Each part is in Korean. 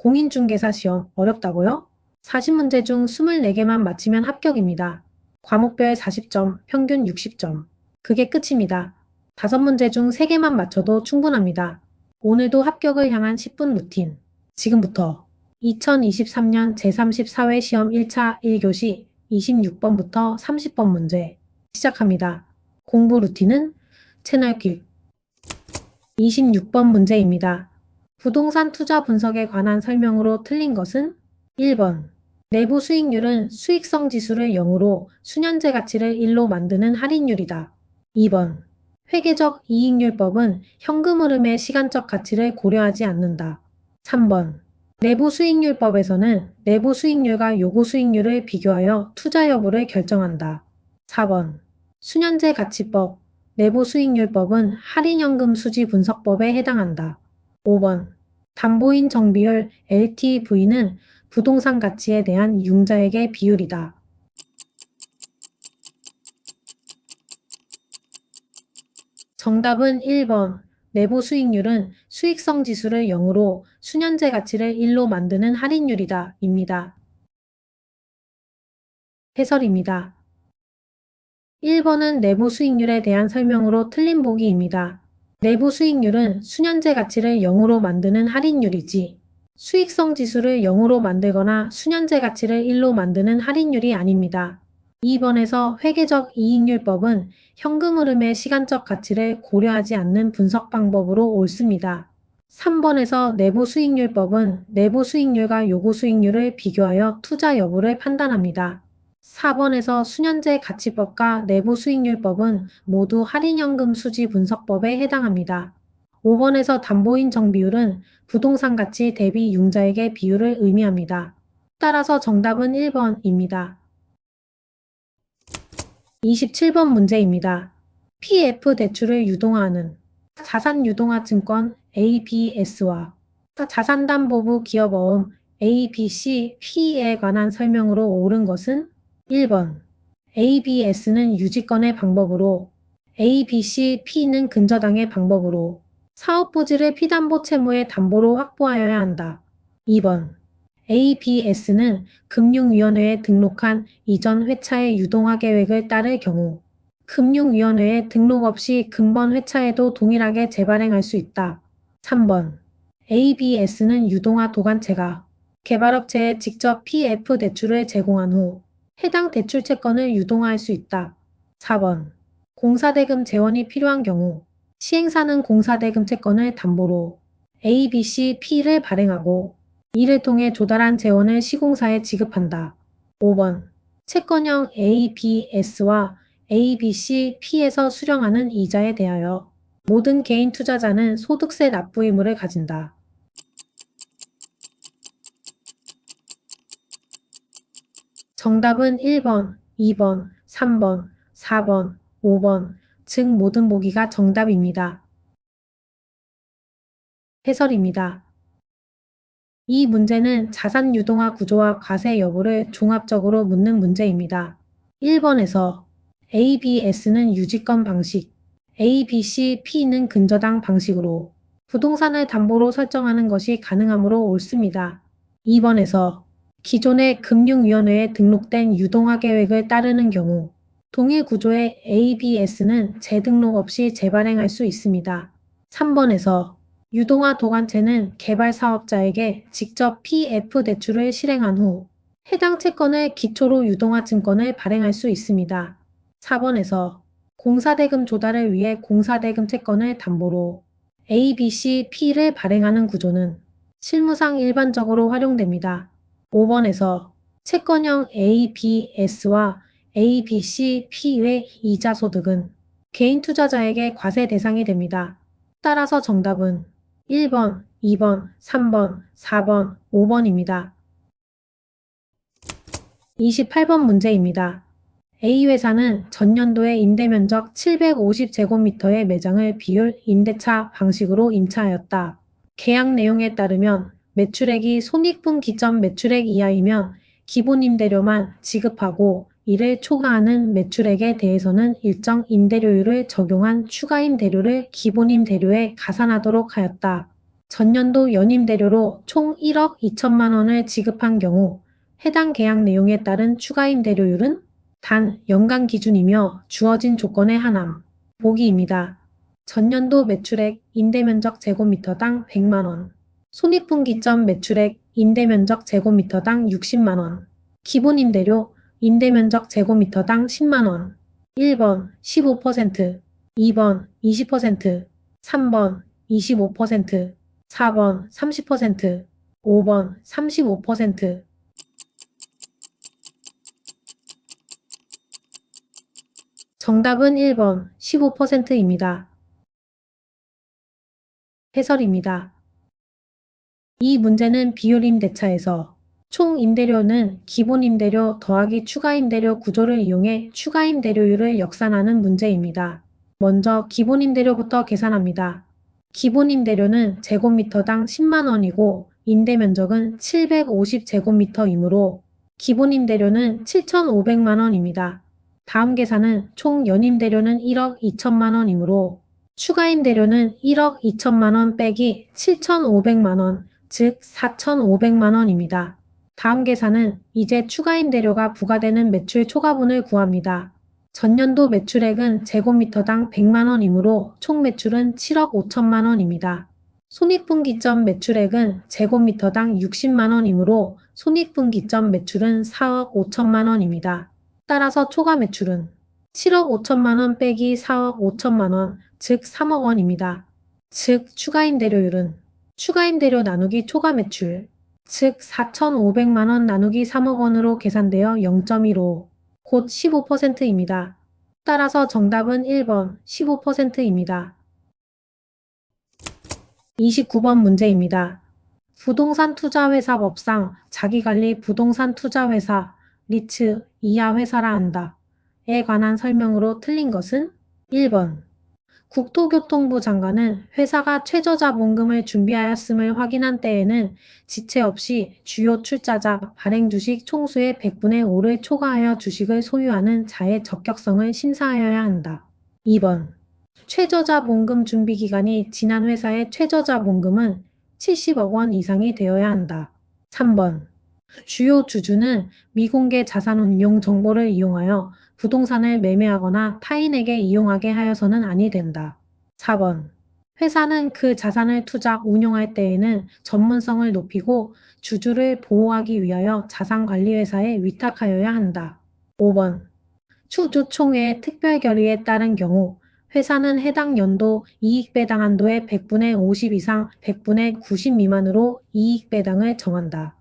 공인중개사 시험 어렵다고요? 40문제 중 24개만 맞히면 합격입니다. 과목별 40점, 평균 60점. 그게 끝입니다. 5문제 중 3개만 맞춰도 충분합니다. 오늘도 합격을 향한 10분 루틴. 지금부터 2023년 제34회 시험 1차 1교시 26번부터 30번 문제 시작합니다. 공부 루틴은 채널킥. 26번 문제입니다. 부동산 투자 분석에 관한 설명으로 틀린 것은 1번. 내부 수익률은 수익성 지수를 0으로 순현재 가치를 1로 만드는 할인율이다. 2번. 회계적 이익률법은 현금 흐름의 시간적 가치를 고려하지 않는다. 3번. 내부 수익률법에서는 내부 수익률과 요구 수익률을 비교하여 투자 여부를 결정한다. 4번. 순현재 가치법, 내부 수익률법은 할인연금 수지 분석법에 해당한다. 5번. 담보인 정비율 LTV는 부동산 가치에 대한 융자액의 비율이다. 정답은 1번. 내부 수익률은 수익성 지수를 0으로 순현재 가치를 1로 만드는 할인율이다. 입니다. 해설입니다. 1번은 내부 수익률에 대한 설명으로 틀린 보기입니다. 내부 수익률은 순현재 가치를 0으로 만드는 할인율이지 수익성 지수를 0으로 만들거나 순현재 가치를 1로 만드는 할인율이 아닙니다. 2번에서 회계적 이익률법은 현금 흐름의 시간적 가치를 고려하지 않는 분석 방법으로 옳습니다. 3번에서 내부 수익률법은 내부 수익률과 요구 수익률을 비교하여 투자 여부를 판단합니다. 4번에서 순현재 가치법과 내부 수익률법은 모두 할인연금 수지 분석법에 해당합니다. 5번에서 담보인 정비율은 부동산 가치 대비 융자액의 비율을 의미합니다. 따라서 정답은 1번입니다. 27번 문제입니다. PF 대출을 유동화하는 자산유동화 증권 ABS와 자산담보부 기업어음 ABC, P에 관한 설명으로 옳은 것은 1번. ABS는 유지권의 방법으로, ABC, P는 근저당의 방법으로 사업부지를 피담보 채무의 담보로 확보하여야 한다. 2번. ABS는 금융위원회에 등록한 이전 회차의 유동화 계획을 따를 경우 금융위원회에 등록 없이 근본 회차에도 동일하게 재발행할 수 있다. 3번. ABS는 유동화 도관체가 개발업체에 직접 PF 대출을 제공한 후 해당 대출 채권을 유동화할 수 있다. 4번. 공사대금 재원이 필요한 경우 시행사는 공사대금 채권을 담보로 ABC, P를 발행하고 이를 통해 조달한 재원을 시공사에 지급한다. 5번. 채권형 ABS와 ABC, P에서 수령하는 이자에 대하여 모든 개인 투자자는 소득세 납부 의무를 가진다. 정답은 1번, 2번, 3번, 4번, 5번, 즉 모든 보기가 정답입니다. 해설입니다. 이 문제는 자산 유동화 구조와 과세 여부를 종합적으로 묻는 문제입니다. 1번에서 ABS는 유지권 방식, ABC, P는 근저당 방식으로 부동산을 담보로 설정하는 것이 가능하므로 옳습니다. 2번에서 기존의 금융위원회에 등록된 유동화 계획을 따르는 경우 동일 구조의 ABS는 재등록 없이 재발행할 수 있습니다. 3번에서 유동화 도관체는 개발 사업자에게 직접 PF 대출을 실행한 후 해당 채권을 기초로 유동화 증권을 발행할 수 있습니다. 4번에서 공사대금 조달을 위해 공사대금 채권을 담보로 ABC, P를 발행하는 구조는 실무상 일반적으로 활용됩니다. 5번에서 채권형 ABS와 ABC, P의 이자 소득은 개인 투자자에게 과세 대상이 됩니다. 따라서 정답은 1번, 2번, 3번, 4번, 5번입니다. 28번 문제입니다. A회사는 전년도에 임대면적 750제곱미터의 매장을 비율 임대차 방식으로 임차하였다. 계약 내용에 따르면 매출액이 손익분 기점 매출액 이하이면 기본 임대료만 지급하고 이를 초과하는 매출액에 대해서는 일정 임대료율을 적용한 추가 임대료를 기본 임대료에 가산하도록 하였다. 전년도 연임대료로 총 1억 2천만 원을 지급한 경우 해당 계약 내용에 따른 추가임대료율은 단 연간 기준이며 주어진 조건에 한함. 보기입니다. 전년도 매출액 임대면적 제곱미터당 100만 원. 손익분기점 매출액 임대면적 제곱미터당 60만 원. 기본임대료 임대면적 제곱미터당 10만 원. 1번 15%, 2번 20%, 3번 25%, 4번 30%, 5번 35%. 정답은 1번 15%입니다. 해설입니다. 이 문제는 비율임대차에서 총 임대료는 기본임대료 더하기 추가임대료 구조를 이용해 추가임대료율을 역산하는 문제입니다. 먼저 기본임대료부터 계산합니다. 기본임대료는 제곱미터당 10만 원이고 임대면적은 750제곱미터이므로 기본임대료는 7,500만 원입니다. 다음 계산은 총 연임대료는 1억 2천만 원이므로 추가임대료는 1억 2천만 원 빼기 7,500만 원, 즉 4,500만 원입니다. 다음 계산은 이제 추가임대료가 부과되는 매출 초과분을 구합니다. 전년도 매출액은 제곱미터당 100만 원이므로 총 매출은 7억 5천만 원입니다. 손익분기점 매출액은 제곱미터당 60만 원이므로 손익분기점 매출은 4억 5천만 원입니다. 따라서 초과 매출은 7억 5천만 원 빼기 4억 5천만 원, 즉 3억 원입니다. 즉 추가임대료율은 추가임대료 나누기 초과 매출, 즉 4,500만 원 나누기 3억 원으로 계산되어 0.15, 곧 15%입니다. 따라서 정답은 1번 15%입니다. 29번 문제입니다. 부동산 투자회사 법상 자기관리 부동산 투자회사 리츠 이하 회사라 한다. 에 관한 설명으로 틀린 것은 1번. 국토교통부 장관은 회사가 최저자본금을 준비하였음을 확인한 때에는 지체 없이 주요 출자자 발행 주식 총수의 100분의 5를 초과하여 주식을 소유하는 자의 적격성을 심사하여야 한다. 2번. 최저자본금 준비기간이 지난 회사의 최저자본금은 70억 원 이상이 되어야 한다. 3번. 주요 주주는 미공개 자산운용 정보를 이용하여 부동산을 매매하거나 타인에게 이용하게 하여서는 아니 된다. 4번. 회사는 그 자산을 투자, 운용할 때에는 전문성을 높이고 주주를 보호하기 위하여 자산관리회사에 위탁하여야 한다. 5번. 추주총회의 특별결의에 따른 경우 회사는 해당 연도 이익배당 한도의 100분의 50 이상 100분의 90 미만으로 이익배당을 정한다.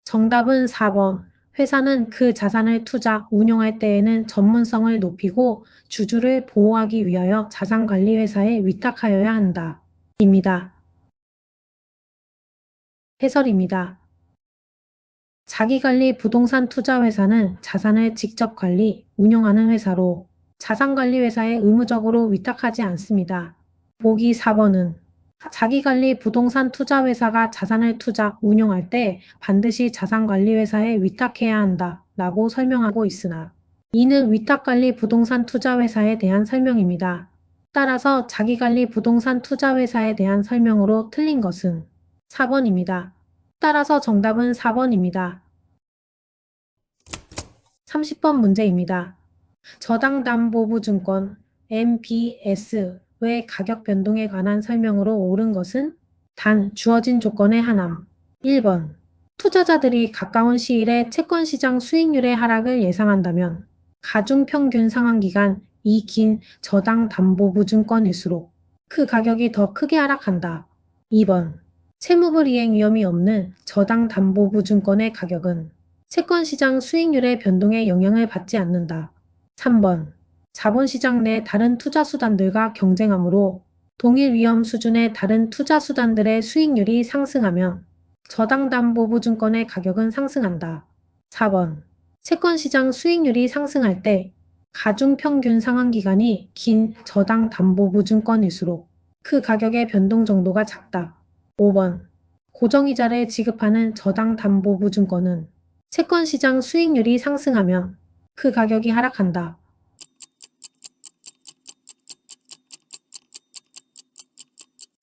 정답은 4번. 회사는 그 자산을 투자, 운용할 때에는 전문성을 높이고 주주를 보호하기 위하여 자산관리회사에 위탁하여야 한다. 입니다. 해설입니다. 자기관리 부동산 투자회사는 자산을 직접 관리, 운용하는 회사로 자산관리회사에 의무적으로 위탁하지 않습니다. 보기 4번은 자기관리 부동산 투자회사가 자산을 투자, 운용할 때 반드시 자산관리회사에 위탁해야 한다 라고 설명하고 있으나 이는 위탁관리 부동산 투자회사에 대한 설명입니다. 따라서 자기관리 부동산 투자회사에 대한 설명으로 틀린 것은 4번입니다. 따라서 정답은 4번입니다. 30번 문제입니다. 저당담보부증권 MBS의 가격 변동에 관한 설명으로 옳은 것은 단 주어진 조건에 한함. 1번. 투자자들이 가까운 시일에 채권시장 수익률의 하락을 예상한다면 가중평균 상환기간 이 긴 저당담보부증권일수록 그 가격이 더 크게 하락한다. 2번. 채무불이행 위험이 없는 저당담보부증권의 가격은 채권시장 수익률의 변동에 영향을 받지 않는다. 3번. 자본시장 내 다른 투자수단들과 경쟁하므로 동일 위험 수준의 다른 투자수단들의 수익률이 상승하면 저당담보부증권의 가격은 상승한다. 4번. 채권시장 수익률이 상승할 때 가중평균 상환기간이 긴 저당담보부증권일수록 그 가격의 변동 정도가 작다. 5번. 고정이자를 지급하는 저당담보부증권은 채권시장 수익률이 상승하면 그 가격이 하락한다.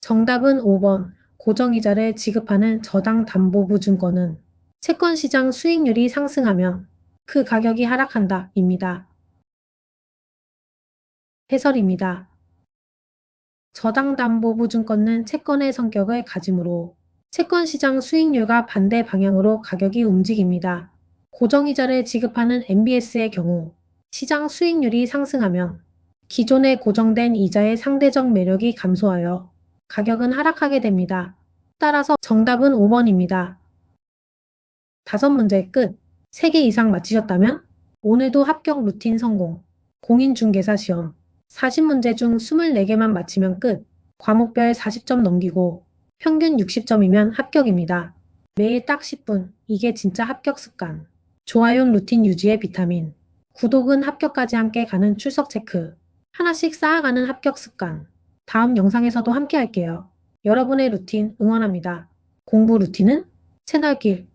정답은 5번. 고정이자를 지급하는 저당담보보증권은 채권 시장 수익률이 상승하면 그 가격이 하락한다 입니다. 해설입니다. 저당담보보증권은 채권의 성격을 가지므로 채권 시장 수익률과 반대 방향으로 가격이 움직입니다. 고정이자를 지급하는 MBS의 경우 시장 수익률이 상승하면 기존에 고정된 이자의 상대적 매력이 감소하여 가격은 하락하게 됩니다. 따라서 정답은 5번입니다. 5문제 끝. 3개 이상 맞히셨다면 오늘도 합격 루틴 성공. 공인중개사 시험 40문제 중 24개만 맞히면 끝. 과목별 40점 넘기고 평균 60점이면 합격입니다. 매일 딱 10분. 이게 진짜 합격 습관. 좋아요 루틴 유지의 비타민. 구독은 합격까지 함께 가는 출석 체크. 하나씩 쌓아가는 합격 습관. 다음 영상에서도 함께 할게요. 여러분의 루틴 응원합니다. 공부 루틴은 채널길